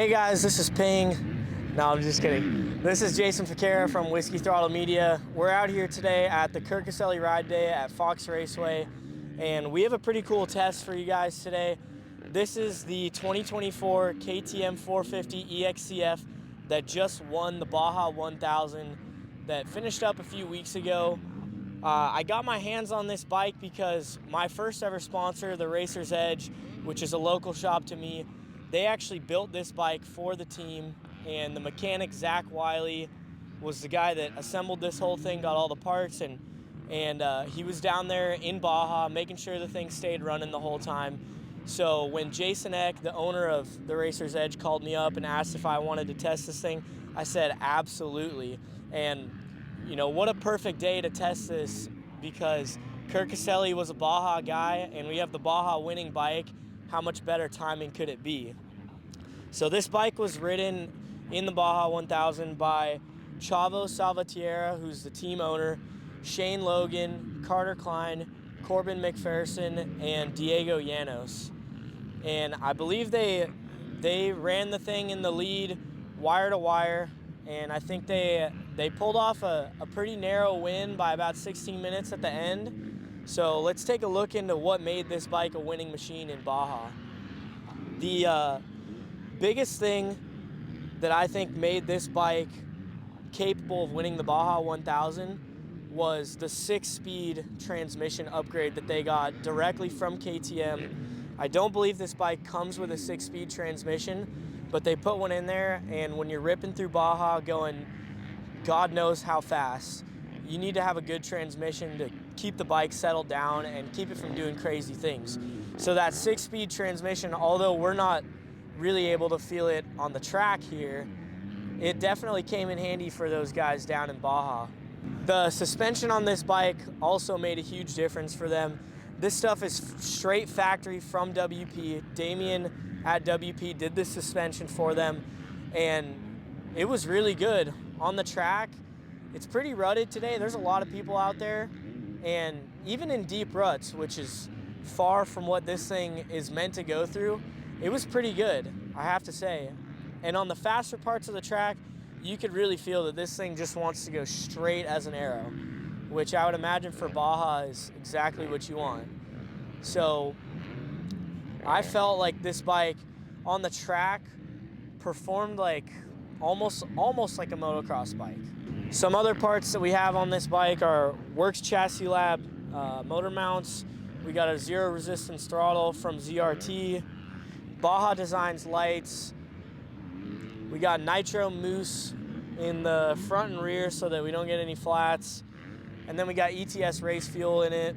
Hey guys, this is Ping. No, I'm just kidding. This is Jason Fichera from Whiskey Throttle Media. We're out here today at the Kurt Caselli Ride Day at Fox Raceway, and we have a pretty cool test for you guys today. This is the 2024 KTM 450 EXCF that just won the Baja 1000 that finished up a few weeks ago. I got my hands on this bike because my first ever sponsor, the Racer's Edge, which is a local shop to me, they actually built this bike for the team, and the mechanic, Zach Wiley, was the guy that assembled this whole thing, got all the parts, and he was down there in Baja making sure the thing stayed running the whole time. So when Jason Eck, the owner of the Racer's Edge, called me up and asked if I wanted to test this thing, I said absolutely. And you know, what a perfect day to test this, because Kurt Caselli was a Baja guy and we have the Baja winning bike. How much better timing could it be? So this bike was ridden in the Baja 1000 by Chavo Salvatierra, who's the team owner, Shane Logan, Carter Klein, Corbin McPherson, and Diego Llanos. And I believe they ran the thing in the lead wire to wire, and I think they pulled off a pretty narrow win by about 16 minutes at the end. So let's take a look into what made this bike a winning machine in Baja. The biggest thing that I think made this bike capable of winning the Baja 1000 was the 6-speed transmission upgrade that they got directly from KTM. I don't believe this bike comes with a 6-speed transmission, but they put one in there, and when you're ripping through Baja going God knows how fast, you need to have a good transmission to keep the bike settled down and keep it from doing crazy things. So that 6-speed transmission, although we're not really able to feel it on the track here, it definitely came in handy for those guys down in Baja. The suspension on this bike also made a huge difference for them. This stuff is straight factory from WP. Damien at WP did this suspension for them, and it was really good. On the track, it's pretty rutted today. There's a lot of people out there, and even in deep ruts, which is far from what this thing is meant to go through, it was pretty good, I have to say. And on the faster parts of the track, you could really feel that this thing just wants to go straight as an arrow, which I would imagine for Baja is exactly what you want. So I felt like this bike on the track performed like almost like a motocross bike. Some other parts that we have on this bike are Works Chassis Lab motor mounts. We got a zero resistance throttle from ZRT. Baja Designs lights. We got nitro mousse in the front and rear so that we don't get any flats. And then we got ETS race fuel in it.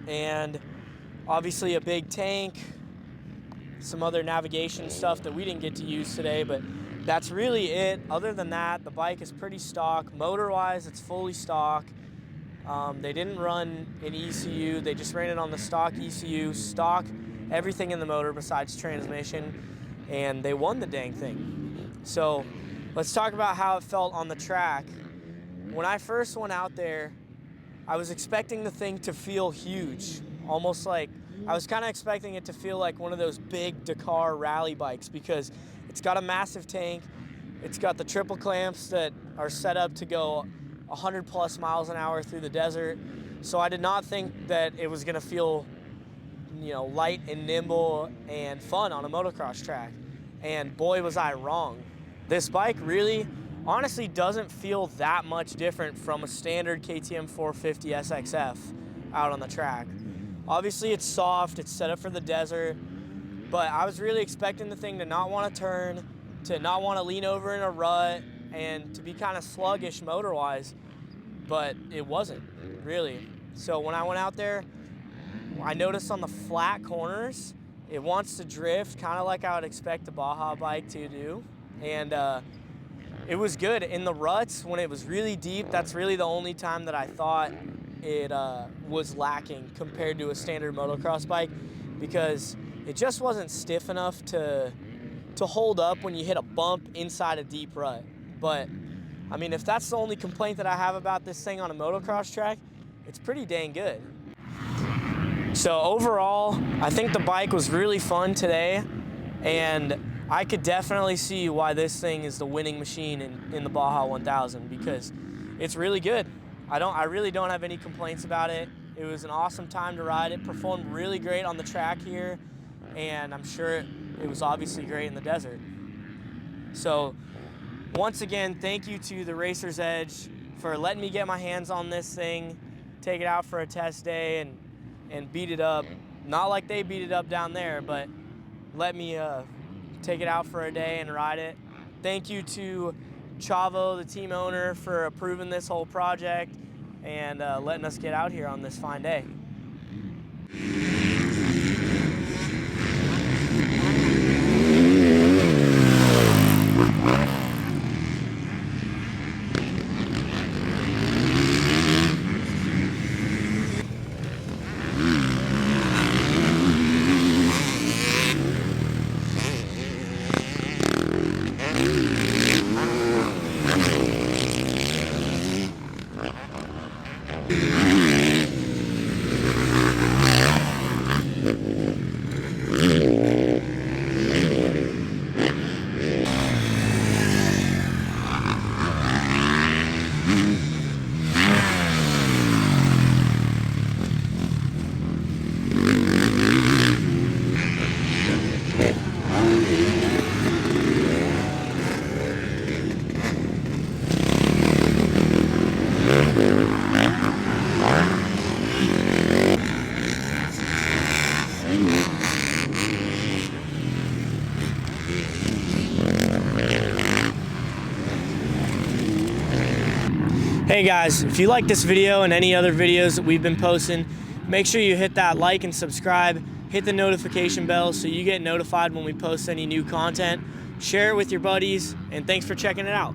And obviously a big tank. Some other navigation stuff that we didn't get to use today, but that's really it. Other than that, the bike is pretty stock. Motor-wise, it's fully stock. They didn't run an ECU. They just ran it on the stock ECU, stock everything in the motor besides transmission, and they won the dang thing. So let's talk about how it felt on the track. When I first went out there, I was expecting the thing to feel huge, almost like I was kind of expecting it to feel like one of those big Dakar rally bikes, because it's got a massive tank. It's got the triple clamps that are set up to go 100 plus miles an hour through the desert. So I did not think that it was gonna feel, you know, light and nimble and fun on a motocross track. And boy, was I wrong. This bike really, honestly doesn't feel that much different from a standard KTM 450 SXF out on the track. Obviously it's soft, it's set up for the desert, but I was really expecting the thing to not want to turn, to not want to lean over in a rut, and to be kind of sluggish motor-wise, but it wasn't, really. So when I went out there, I noticed on the flat corners, it wants to drift, kind of like I would expect a Baja bike to do, and it was good. In the ruts, when it was really deep, that's really the only time that I thought it was lacking compared to a standard motocross bike, because it just wasn't stiff enough to hold up when you hit a bump inside a deep rut. But I mean, if that's the only complaint that I have about this thing on a motocross track, it's pretty dang good. So overall, I think the bike was really fun today, and I could definitely see why this thing is the winning machine in the Baja 1000, because it's really good. I really don't have any complaints about it. It was an awesome time to ride. It performed really great on the track here, and I'm sure it was obviously great in the desert. So once again, thank you to the Racer's Edge for letting me get my hands on this thing, take it out for a test day and beat it up. Not like they beat it up down there, but let me take it out for a day and ride it. Thank you to Chavo, the team owner, for approving this whole project and letting us get out here on this fine day. Hey guys, if you like this video and any other videos that we've been posting, make sure you hit that like and subscribe, hit the notification bell so you get notified when we post any new content. Share it with your buddies, and thanks for checking it out.